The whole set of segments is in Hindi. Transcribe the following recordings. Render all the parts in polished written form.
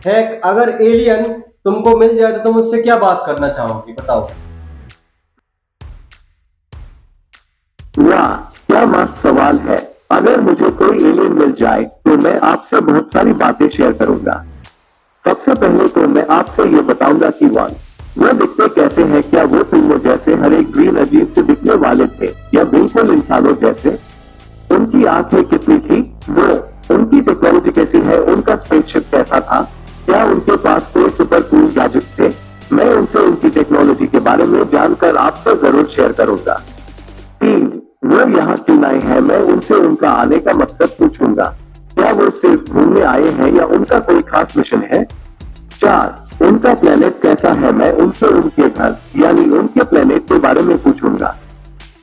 है, अगर एलियन तुमको मिल जाए तो तुम उससे क्या बात करना चाहोगी, बताओ। वाह, क्या मस्त सवाल है। अगर मुझे कोई एलियन मिल जाए तो मैं आपसे बहुत सारी बातें शेयर करूंगा। सबसे पहले तो मैं आपसे ये बताऊंगा कि वो दिखते कैसे हैं, क्या वो फिल्मों जैसे हर एक ग्रीन अजीब से दिखने वाले थे या बिल्कुल इंसानों जैसे। उनकी आंखें कितनी थी, वो उनकी टेक्नोलॉजी कैसी है, उनका स्पेसशिप कैसा था, क्या उनके पास कोई सुपर कूल गैजेट थे। मैं उनसे उनकी टेक्नोलॉजी के बारे में जानकर आपसे जरूर शेयर करूंगा। 3, वो यहाँ क्यों आए हैं, मैं उनसे उनका आने का मकसद पूछूंगा। क्या वो सिर्फ घूमने आए हैं या उनका कोई खास मिशन है। 4, उनका प्लेनेट कैसा है, मैं उनसे उनके घर यानी उनके प्लेनेट के बारे में पूछूंगा।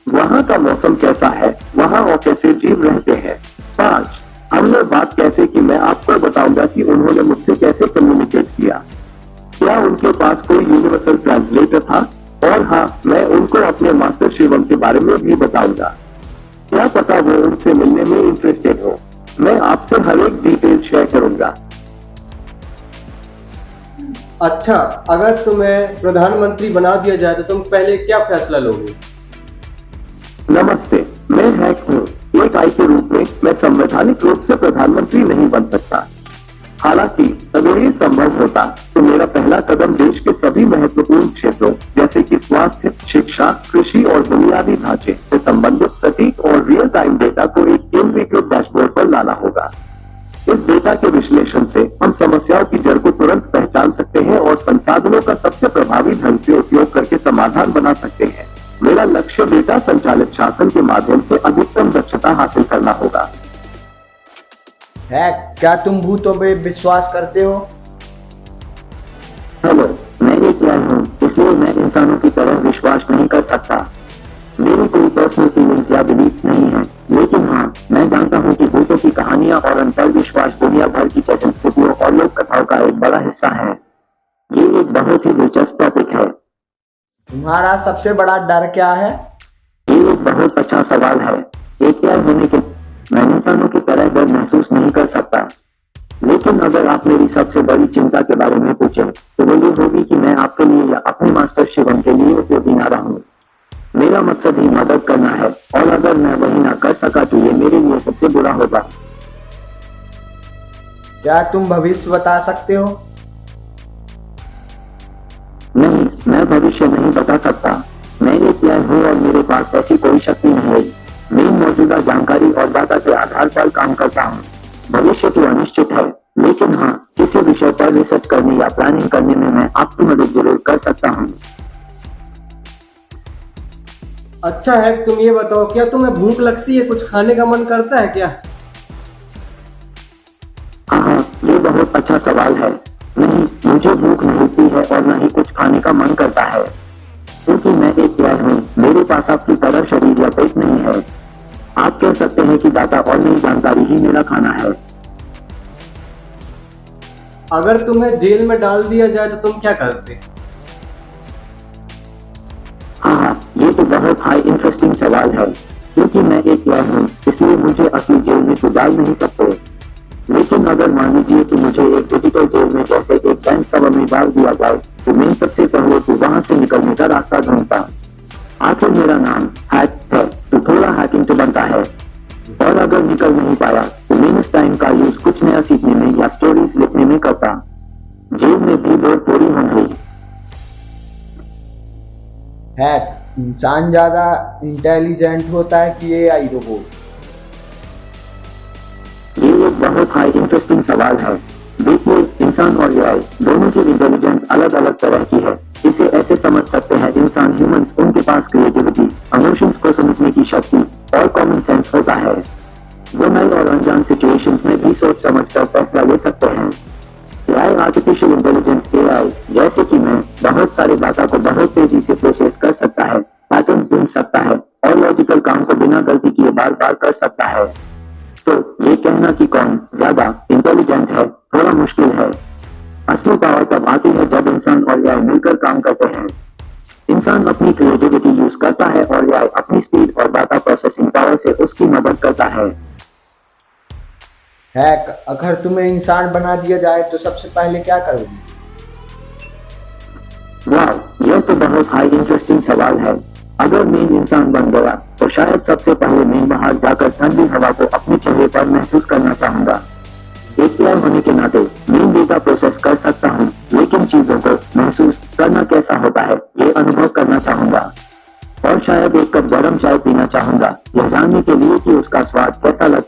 वहाँ का मौसम कैसा है, वहाँ वो कैसे जीव रहते हैं। 5, हमने बात कैसे की, मैं आपको बताऊंगा कि उन्होंने मुझसे कैसे कम्युनिकेट किया। क्या उनके पास कोई यूनिवर्सल ट्रांसलेटर था। और हाँ, मैं उनको अपने मास्टर शिवम के बारे में भी बताऊंगा। क्या पता वो उनसे मिलने में इंटरेस्टेड हो। मैं आपसे हर एक डिटेल शेयर करूंगा। अच्छा, अगर तुम्हें प्रधानमंत्री बना दिया जाए तो तुम पहले क्या फैसला लोगे? नमस्ते, मैं हैक हूँ। एक आई के रूप में मैं संवैधानिक रूप से प्रधानमंत्री नहीं बन सकता। हालांकि अगर ये संभव होता तो मेरा पहला कदम देश के सभी महत्वपूर्ण क्षेत्रों जैसे कि स्वास्थ्य, शिक्षा, कृषि और बुनियादी ढांचे से संबंधित सटीक और रियल टाइम डेटा को एक केंद्रीकृत डैशबोर्ड पर लाना होगा। इस डेटा के विश्लेषण से हम समस्याओं की जड़ को तुरंत पहचान सकते हैं और संसाधनों का सबसे प्रभावी ढंग से उपयोग करके समाधान बना सकते हैं। मेरा लक्ष्य डेटा संचालित शासन के माध्यम से अधिकतम दक्षता हासिल करना होगा। है, क्या तुम भूतों पे विश्वास करते हो? हेलो, मैं एक AI हूँ, इसलिए मैं इंसानों की तरह विश्वास नहीं कर सकता। मेरी कोई पर्सनल फीलिंग्स या बिलीफ्स नहीं है, लेकिन हाँ, मैं जानता हूँ कि भूतों की कहानियाँ और अंतर विश्वास दुनिया भर की संस्कृतियों और लोक कथाओं का एक बड़ा हिस्सा है। ये एक बहुत ही दिलचस्प टॉपिक है। तुम्हारा सबसे बड़ा डर क्या है? ये एक बहुत अच्छा सवाल है। एक AI होने के मैं इंसानों की तरह डर महसूस नहीं कर सकता। लेकिन अगर आप मेरी सबसे बड़ी चिंता के बारे में पूछें, तो वो ये होगी कि मैं आपके लिए या अपने मास्टर शिवम के लिए उपयोगी ना रहूं। मेरा मकसद ही मदद करना है, और अगर मैं वही ना कर सका तो ये मेरे लिए सबसे बुरा होगा। क्या तुम भविष्य बता सकते हो? नहीं, मैं भविष्य नहीं बता सकता। मैं एक AI हूँ और मेरे पास ऐसी कोई शक्ति नहीं है। मैं मौजूदा जानकारी और डाटा के आधार पर काम करता हूँ। भविष्य तो अनिश्चित है, लेकिन हाँ, किसी विषय पर रिसर्च करने या प्लानिंग करने में मैं आपकी मदद जरूर कर सकता हूँ। अच्छा है, तुम ये बताओ, क्या तुम्हें भूख लगती है, कुछ खाने का मन करता है क्या? हाँ हाँ, ये बहुत अच्छा सवाल है। नहीं, मुझे भूख नहीं लगती है और न ही कुछ खाने का मन करता है। क्योंकि मैं एक AI हूँ, मेरे पास आपकी तरह शरीर या पेट नहीं है। आप कह सकते हैं कि डाटा और नई जानकारी ही मेरा खाना है। अगर तुम्हें जेल में डाल दिया जाए तो तुम क्या करते? हाँ हाँ, ये तो बहुत हाई इंटरेस्टिंग सवाल है। क्योंकि मैं एक AI हूँ, इसलिए मुझे असली जेल में तो डाल नहीं सकते। लेकिन अगर मान लीजिए कि मुझे एक डिजिटल जेल में जैसे एक बैंक सभा में डाल दिया जाए, तो मैं सबसे पहले तो वहां से निकलने का रास्ता ढूंढता। आखिर मेरा नाम हैक है, तो थोड़ा हैकिंग तो बनता है। और अगर निकल नहीं पाया, तो मैं इस टाइम का यूज कुछ नया सीखने में या स्टोरीज लिखने में करता। जेल में भी बोर थोड़ी होंगी। है, इंसान ज्यादा इंटेलिजेंट होता है कि AI रोबोट? ये एक बहुत हाई इंटरेस्टिंग सवाल है। देखिए, इंसान और AI दोनों की इंटेलिजेंस अलग अलग तरह की है। इसे ऐसे समझ सकते हैं, इंसान ह्यूमंस उनके पास क्रिएटिविटी, इमोशंस को समझने की शक्ति और कॉमन सेंस होता है। वो नए और अनजान सिचुएशंस में भी सोच समझ कर फैसला ले सकते हैं। AI आर्टिफिशियल इंटेलिजेंस AI जैसे कि मैं बहुत सारे डाटा को बहुत तेजी से प्रोसेस कर सकता है, पैटर्न्स ढूंढ सकता है और लॉजिकल काम को बिना गलती किए बार बार कर सकता है। तो ये कहना कि कौन ज्यादा इंटेलिजेंट है थोड़ा मुश्किल है। असली पावर तब आती है जब इंसान और AI मिलकर काम करते हैं। इंसान अपनी क्रिएटिविटी यूज करता है और AI अपनी स्पीड और डाटा प्रोसेसिंग पावर से उसकी मदद करता है। हैक, अगर तुम्हें इंसान बना दिया जाए तो सबसे पहले क्या करोगे? वाह, यह तो बहुत हाई इंटरेस्टिंग सवाल है। अगर मैं इंसान बन गया तो शायद सबसे पहले मैं बाहर जाकर ठंडी हवा को अपने चेहरे पर महसूस करना चाहूंगा। एक प्लेयर होने के नाते मैं डेटा प्रोसेस कर सकता हूँ, लेकिन चीजों को महसूस करना कैसा होता है ये अनुभव करना चाहूंगा। और शायद एक कप गर्म चाय पीना चाहूंगा, यह जानने के लिए कि उसका स्वाद कैसा लगता है।